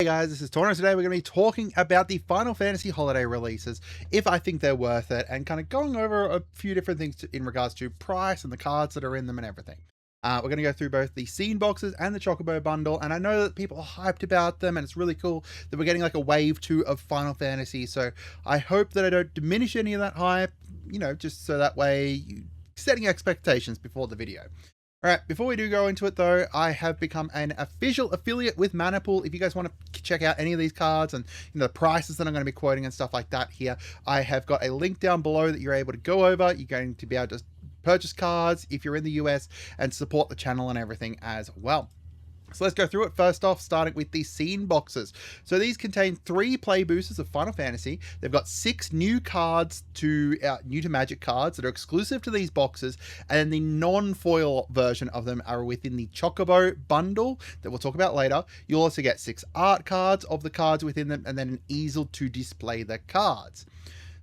Hey guys, this is Tauna. Today we're going to be talking about the Final Fantasy holiday releases, if I think they're worth it, and kind of going over a few different things in regards to price and the cards that are in them and everything. We're going to go through both the scene boxes and the Chocobo bundle, and I know that people are hyped about them, and it's really cool that we're getting like a wave 2 of Final Fantasy, so I hope that I don't diminish any of that hype, just so that way you setting expectations before the video. Alright, before we do go into it though, I have become an official affiliate with Manapool. If you guys want to check out any of these cards and the prices that I'm going to be quoting and stuff like that here, I have got a link down below that you're able to go over. You're going to be able to purchase cards if you're in the US and support the channel and everything as well. So let's go through it. First off, starting with the scene boxes. So these contain 3 play boosters of Final Fantasy. They've got 6 new cards new to Magic cards that are exclusive to these boxes, and then the non-foil version of them are within the Chocobo bundle that we'll talk about later. You'll also get 6 art cards of the cards within them, and then an easel to display the cards.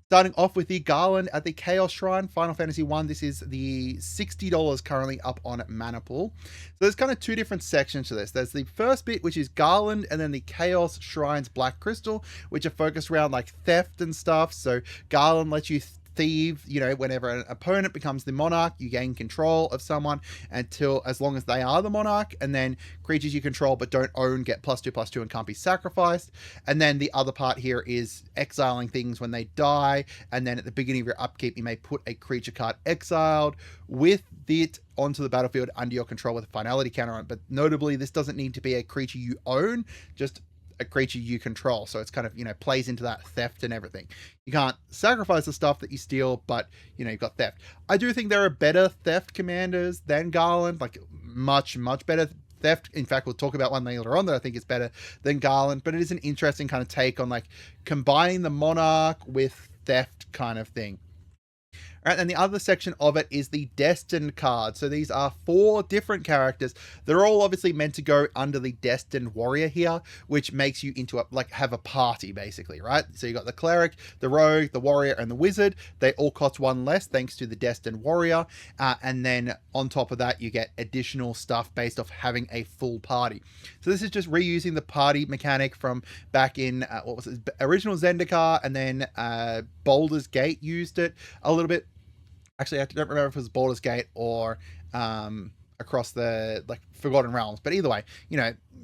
Starting off with the Garland at the Chaos Shrine, Final Fantasy 1. This is the $60 currently up on Manapool. So there's kind of 2 different sections to this. There's the first bit, which is Garland, and then the Chaos Shrine's Black Crystal, which are focused around like theft and stuff. So Garland lets you thieve, whenever an opponent becomes the monarch, you gain control of someone as long as they are the monarch, and then creatures you control but don't own get +2/+2 and can't be sacrificed. And then the other part here is exiling things when they die, and then at the beginning of your upkeep you may put a creature card exiled with it onto the battlefield under your control with a finality counter on it. But notably, this doesn't need to be a creature you own, just a creature you control, so it's kind of plays into that theft and everything. You can't sacrifice the stuff that you steal, but you've got theft. I do think there are better theft commanders than Garland, like much better theft. In fact, we'll talk about one later on that I think is better than Garland, but it is an interesting kind of take on like combining the monarch with theft kind of thing. Alright, and the other section of it is the Destined card. So these are 4 different characters. They're all obviously meant to go under the Destined Warrior here, which makes you into have a party basically, right? So you got the Cleric, the Rogue, the Warrior, and the Wizard. They all cost 1 less thanks to the Destined Warrior. And then on top of that, you get additional stuff based off having a full party. So this is just reusing the party mechanic from back in, original Zendikar, and then Baldur's Gate used it a little bit. Actually, I don't remember if it was Baldur's Gate or across the Forgotten Realms, but either way,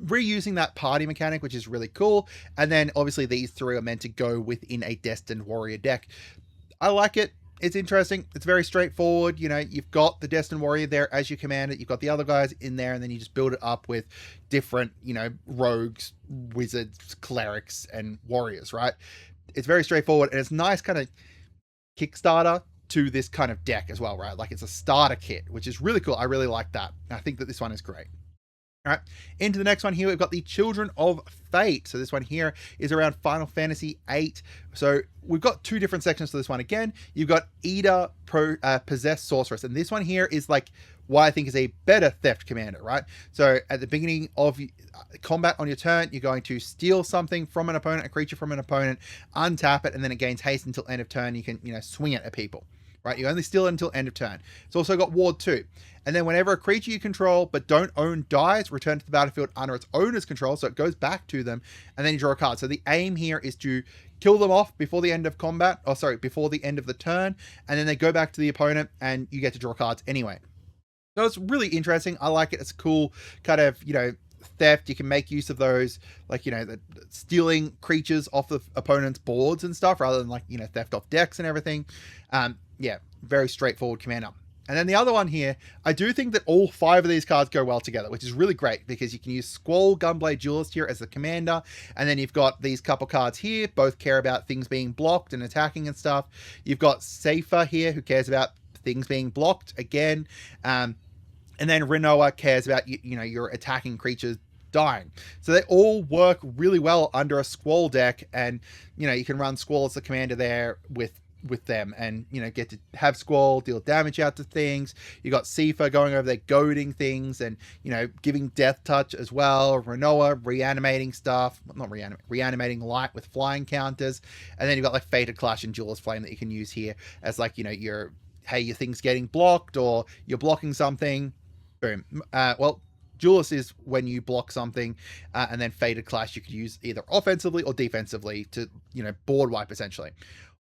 reusing that party mechanic, which is really cool. And then obviously these 3 are meant to go within a Destined Warrior deck. I like it. It's interesting. It's very straightforward. You've got the Destined Warrior there as you command it. You've got the other guys in there, and then you just build it up with different, rogues, wizards, clerics, and warriors, right? It's very straightforward, and it's nice kind of Kickstarter to this kind of deck as well, right? Like it's a starter kit, which is really cool. I really like that. I think that this one is great. All right, into the next one here, we've got the Children of Fate. So this one here is around Final Fantasy VIII. So we've got 2 different sections to this one. Again, you've got Ida, Possessed Sorceress, and this one here is like what I think is a better theft commander, right? So at the beginning of combat on your turn, you're going to steal something from an opponent, a creature from an opponent, untap it, and then it gains haste until end of turn. You can, swing it at people. Right, you only steal it until end of turn. It's also got Ward 2. And then whenever a creature you control but don't own dies, return to the battlefield under its owner's control, so it goes back to them, and then you draw a card. So the aim here is to kill them off before the end of combat, before the end of the turn, and then they go back to the opponent, and you get to draw cards anyway. So it's really interesting. I like it. It's cool kind of, theft. You can make use of those, the stealing creatures off the opponent's boards and stuff, rather than theft off decks and everything. Yeah, very straightforward commander. And then the other one here, I do think that all 5 of these cards go well together, which is really great because you can use Squall, Gunblade Duelist here as the commander, and then you've got these couple cards here, both care about things being blocked and attacking and stuff. You've got Safer here, who cares about things being blocked again, and then Renoa cares about your attacking creatures dying. So they all work really well under a Squall deck, and you can run Squall as the commander there with them, and get to have Squall deal damage out to things. You got Sifa going over there goading things, and giving death touch as well. Renoa reanimating stuff, not reanimating light with flying counters. And then you've got Fated Clash and Jeweler's Flame that you can use here as your thing's getting blocked, or you're blocking something, boom. Duelist is when you block something, and then Fated Clash you could use either offensively or defensively to, board wipe essentially.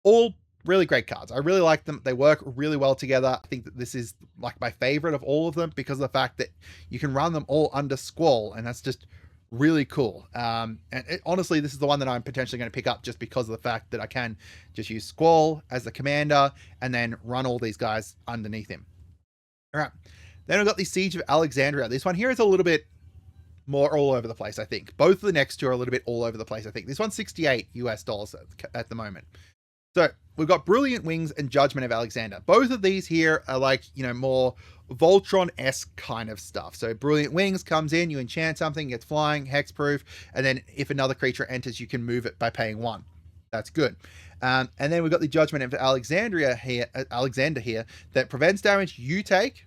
All really great cards. I really like them. They work really well together. I think that this is like my favorite of all of them because of the fact that you can run them all under Squall, and that's just really cool. Honestly, this is the one that I'm potentially going to pick up just because of the fact that I can just use Squall as the commander and then run all these guys underneath him. All right. Then we've got the Siege of Alexandria. This one here is a little bit more all over the place, I think. Both of the next two are a little bit all over the place, I think. This one's $68 US at the moment. So we've got Brilliant Wings and Judgment of Alexander. Both of these here are like, more Voltron-esque kind of stuff. So Brilliant Wings comes in, you enchant something, gets flying, hexproof, and then if another creature enters, you can move it by paying 1. That's good. And then we've got the Judgment of Alexander here that prevents damage you take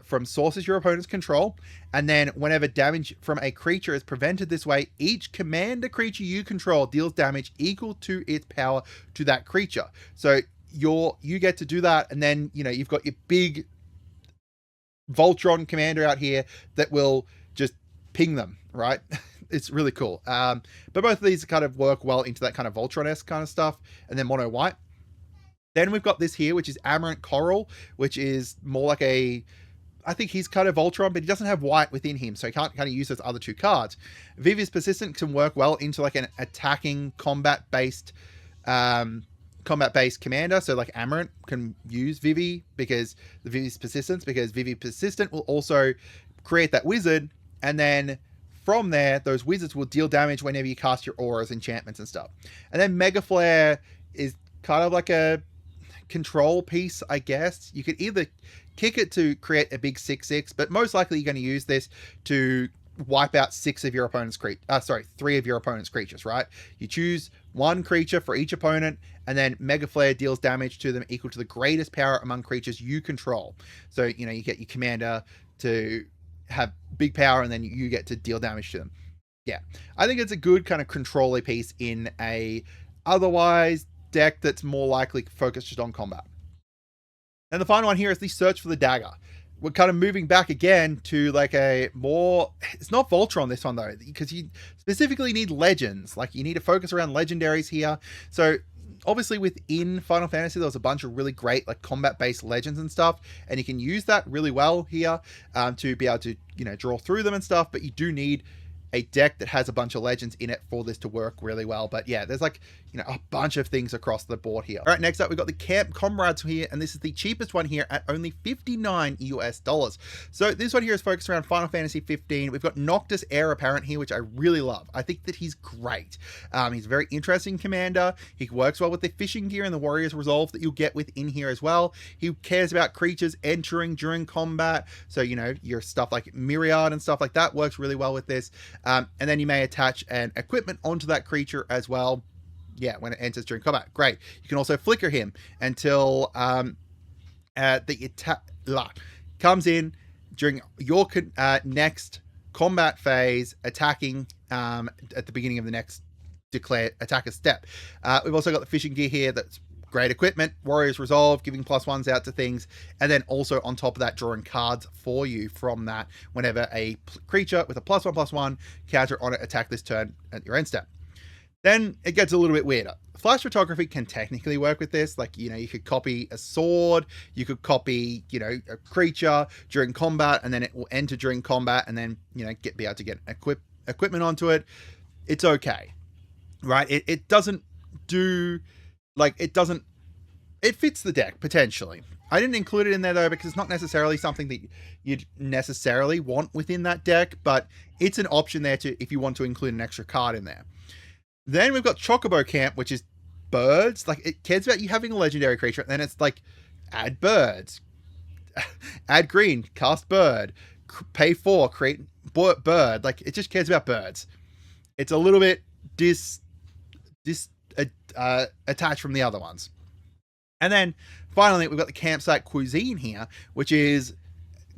from sources your opponents control, and then whenever damage from a creature is prevented this way, each commander creature you control deals damage equal to its power to that creature. So you get to do that, and then you've got your big Voltron commander out here that will just ping them, right? It's really cool. But both of these kind of work well into that kind of Voltron-esque kind of stuff, and then mono white. Then we've got this here, which is Amarant Coral, which is more like I think he's kind of Voltron, but he doesn't have white within him, so he can't kind of use those other two cards. Vivi's Persistent can work well into like an attacking combat-based commander, so like Amarant can use Vivi because the Vivi's Persistence, because Vivi Persistent will also create that wizard, and then from there, those wizards will deal damage whenever you cast your auras, enchantments, and stuff. And then Mega Flare is kind of like a control piece, I guess. You could either kick it to create a big 6/6, but most likely you're going to use this to wipe out 3 of your opponent's creatures, right? You choose one creature for each opponent, and then Mega Flare deals damage to them equal to the greatest power among creatures you control. So, you get your commander to have big power, and then you get to deal damage to them. Yeah, I think it's a good kind of control-y piece in a otherwise deck that's more likely focused just on combat. And the final one here is the Search for the Dagger. We're kind of moving back again to like a more, it's not Voltron this one though, because you specifically need legends. Like you need to focus around legendaries here. So obviously within Final Fantasy, there was a bunch of really great like combat-based legends and stuff, and you can use that really well here to be able to, draw through them and stuff, but you do need a deck that has a bunch of legends in it for this to work really well. But yeah, there's like, a bunch of things across the board here. All right, next up, we've got the Camp Comrades here, and this is the cheapest one here at only $59 US. So this one here is focused around Final Fantasy 15. We've got Noctis Heir Apparent here, which I really love. I think that he's great. He's a very interesting commander. He works well with the fishing gear and the Warrior's Resolve that you'll get within here as well. He cares about creatures entering during combat. So, your stuff like Myriad and stuff like that works really well with this. And then you may attach an equipment onto that creature as well. Yeah, when it enters during combat. Great. You can also flicker him until the attack comes in during your next combat phase, attacking at the beginning of the next declared attacker step. We've also got the fishing gear here that's great equipment, Warrior's Resolve, giving +1s out to things, and then also on top of that, drawing cards for you from that whenever a creature with a +1/+1 counter on it attack this turn at your end step. Then it gets a little bit weirder. Flash photography can technically work with this. Like, you could copy a sword, you could copy, a creature during combat, and then it will enter during combat, and then, be able to get equipment onto it. It's okay, right? It doesn't do, it fits the deck, potentially. I didn't include it in there, though, because it's not necessarily something that you'd necessarily want within that deck, but it's an option there if you want to include an extra card in there. Then we've got Chocobo Camp, which is birds. Like, it cares about you having a legendary creature. And then it's like, add birds. Add green, cast bird. Pay 4, create bird. Like, it just cares about birds. It's a little bit attached from the other ones. And then, finally, we've got the Campsite Cuisine here, which is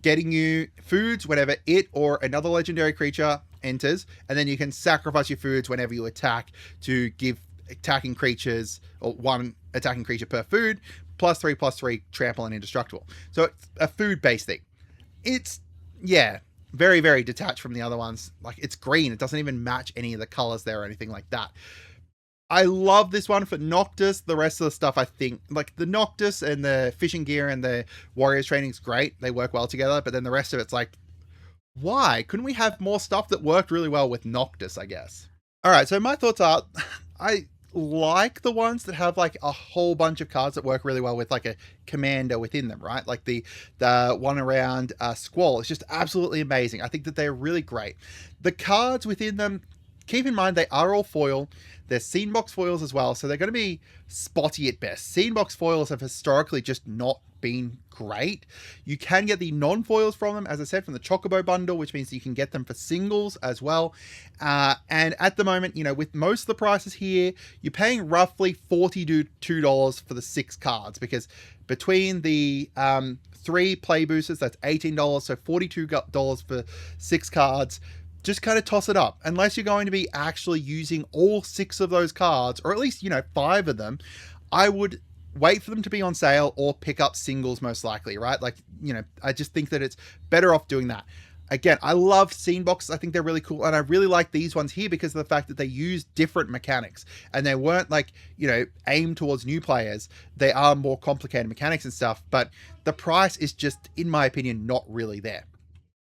getting you foods whenever it or another legendary creature enters, and then you can sacrifice your foods whenever you attack to give attacking creatures, or one attacking creature per food, +3/+3, trample and indestructible. So it's a food-based thing. It's very, very detached from the other ones. Like, it's green. It doesn't even match any of the colors there or anything like that. I love this one for Noctis. The rest of the stuff, I think, like the Noctis and the fishing gear and the Warriors training is great. They work well together, but then the rest of it's like, why? Couldn't we have more stuff that worked really well with Noctis, I guess? All right, so my thoughts are, I like the ones that have like a whole bunch of cards that work really well with like a commander within them, right? Like the one around Squall is just absolutely amazing. I think that they're really great. The cards within them, keep in mind they are all foil. They're scene box foils as well, so they're going to be spotty at best. Scene box foils have historically just not been great. You can get the non-foils from them, as I said, from the Chocobo bundle, which means you can get them for singles as well. And at the moment, you know, with most of the prices here, you're paying roughly $42 for the 6 cards, because between the 3 play boosters, that's $18, so $42 for 6 cards. Just kind of toss it up. Unless you're going to be actually using all 6 of those cards, or at least, you know, 5 of them, I would wait for them to be on sale or pick up singles most likely, right? Like, you know, I just think that it's better off doing that. Again, I love scene boxes. I think they're really cool. And I really like these ones here because of the fact that they use different mechanics and they weren't like, you know, aimed towards new players. They are more complicated mechanics and stuff, but the price is just, in my opinion, not really there.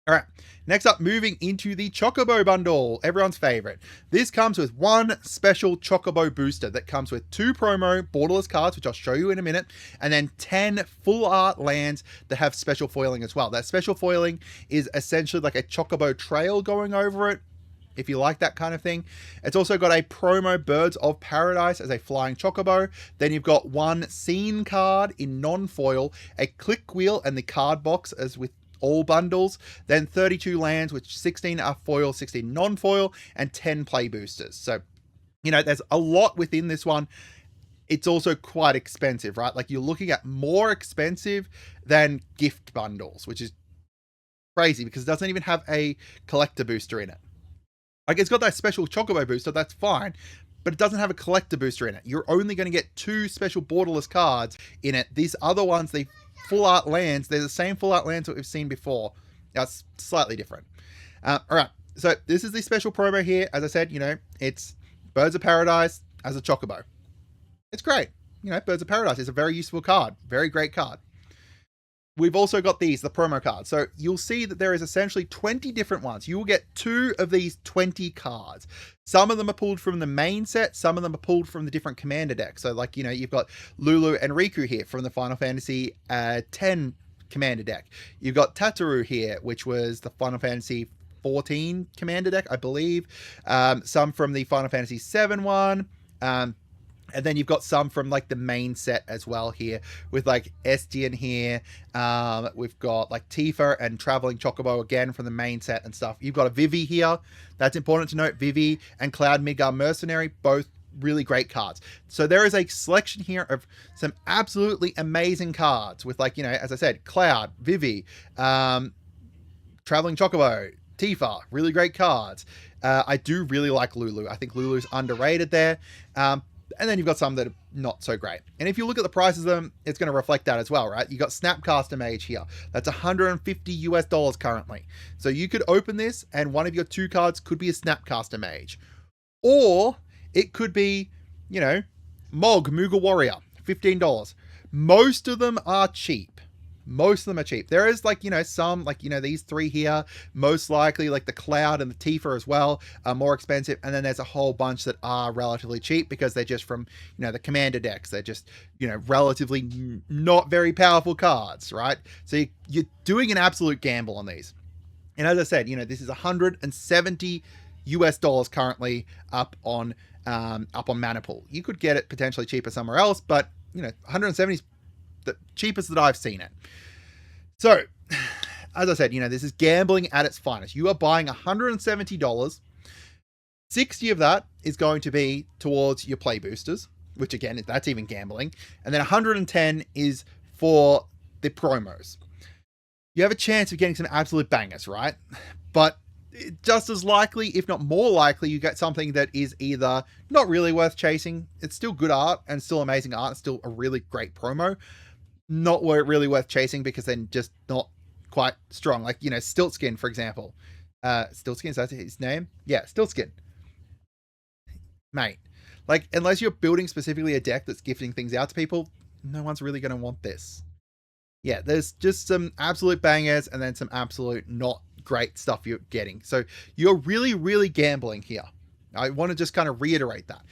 All right, next up, moving into the Chocobo bundle, everyone's favorite. This comes with 1 special Chocobo booster that comes with 2 promo borderless cards, which I'll show you in a minute, and then 10 full art lands that have special foiling as well. That special foiling is essentially like a Chocobo trail going over it, if you like that kind of thing. It's also got a promo Birds of Paradise as a flying Chocobo. Then you've got 1 scene card in non-foil, a click wheel, and the card box as with all bundles, then 32 lands, which 16 are foil, 16 non-foil, and 10 play boosters. So, you know, there's a lot within this one. It's also quite expensive, right? Like, you're looking at more expensive than gift bundles, which is crazy because it doesn't even have a collector booster in it. Like, it's got that special Chocobo booster, that's fine, but it doesn't have a collector booster in it. You're only going to get 2 special borderless cards in it. These other ones, they full art lands, they're the same full art lands that we've seen before. That's slightly different. All right, so this is the special promo here. As I said, you know, it's Birds of Paradise as a Chocobo. It's great. You know, Birds of Paradise is a very useful card, very great card. We've also got these, the promo cards. So you'll see that there is essentially 20 different ones. You will get 2 of these 20 cards. Some of them are pulled from the main set. Some of them are pulled from the different commander decks. So, like, you know, you've got Lulu and Riku here from the Final Fantasy X commander deck. You've got Tataru here, which was the Final Fantasy 14 commander deck, I believe. Some from the Final Fantasy 7 one. And then you've got some from like the main set as well here with like Estian here. We've got like Tifa and Traveling Chocobo again from the main set and stuff. You've got a Vivi here. That's important to note. Vivi and Cloud Midgar Mercenary, both really great cards. So there is a selection here of some absolutely amazing cards with, like, you know, as I said, Cloud, Vivi, Traveling Chocobo, Tifa, really great cards. I do really like Lulu. I think Lulu's underrated there. And then you've got some that are not so great. And if you look at the prices of them, it's going to reflect that as well, right? You got Snapcaster Mage here. That's $150 currently. So you could open this and one of your 2 cards could be a Snapcaster Mage. Or it could be, you know, Mog, Moogle Warrior, $15. Most of them are cheap. Most of them are cheap. There is, like, you know, some, like, you know, these 3 here, most likely, like the Cloud and the Tifa as well, are more expensive. And then there's a whole bunch that are relatively cheap because they're just from, you know, the commander decks. They're just, you know, relatively not very powerful cards, right? So you're doing an absolute gamble on these. And as I said, you know, this is $170 currently up on Maniple. You could get it potentially cheaper somewhere else, but, you know, 170 is the cheapest that I've seen it. So, as I said, you know, this is gambling at its finest. You are buying $170. 60 of that is going to be towards your play boosters, which again, that's even gambling. And then 110 is for the promos. You have a chance of getting some absolute bangers, right? But just as likely, if not more likely, you get something that is either not really worth chasing. It's still good art and still amazing art. It's still a really great promo. Not really worth chasing because they're just not quite strong. Like, you know, Stiltskin, for example. Stiltskin, is that his name? Yeah, Stiltskin. Mate, like, unless you're building specifically a deck that's gifting things out to people, no one's really going to want this. Yeah, there's just some absolute bangers and then some absolute not great stuff you're getting. So you're really, really gambling here. I want to just kind of reiterate that.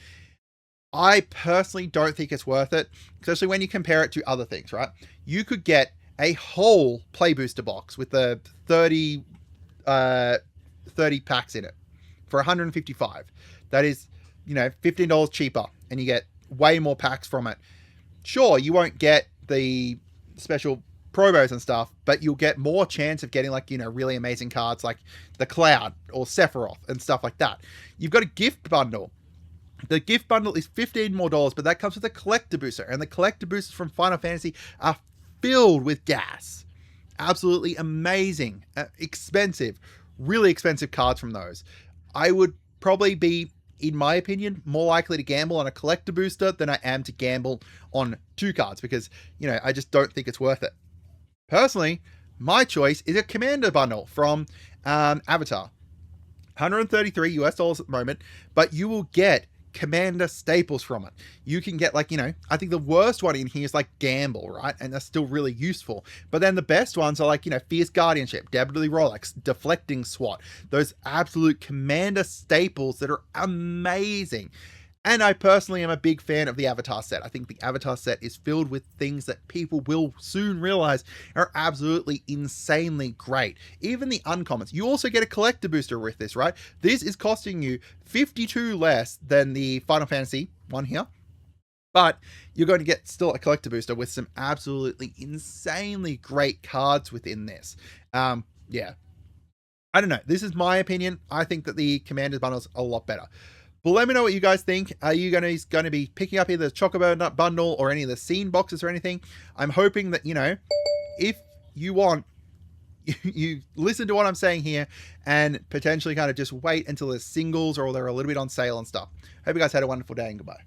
I personally don't think it's worth it, especially when you compare it to other things, right? You could get a whole play booster box with the 30 packs in it for 155. That is, you know, $15 cheaper, and you get way more packs from it. Sure, you won't get the special promos and stuff, but you'll get more chance of getting, like, you know, really amazing cards like the Cloud or Sephiroth and stuff like that. You've got a gift bundle. The gift bundle is $15 more, but that comes with a collector booster, and the collector boosters from Final Fantasy are filled with gas. Absolutely amazing, expensive, really expensive cards from those. I would probably be, in my opinion, more likely to gamble on a collector booster than I am to gamble on 2 cards, because, you know, I just don't think it's worth it. Personally, my choice is a commander bundle from Avatar. $133 at the moment, but you will get commander staples from it. You can get, like, you know, I think the worst one in here is like Gamble, right? And that's still really useful. But then the best ones are like, you know, Fierce Guardianship, Deadly Rolex, Deflecting SWAT, those absolute commander staples that are amazing. And I personally am a big fan of the Avatar set. I think the Avatar set is filled with things that people will soon realize are absolutely insanely great. Even the uncommons. You also get a collector booster with this, right? This is costing you 52 less than the Final Fantasy one here. But you're going to get still a collector booster with some absolutely insanely great cards within this. Yeah. I don't know. This is my opinion. I think that the Commanders bundle is a lot better. But let me know what you guys think. Are you going to be picking up either the Chocobo Nut bundle or any of the scene boxes or anything? I'm hoping that, you know, if you want, you listen to what I'm saying here and potentially kind of just wait until there's singles or they're a little bit on sale and stuff. Hope you guys had a wonderful day and goodbye.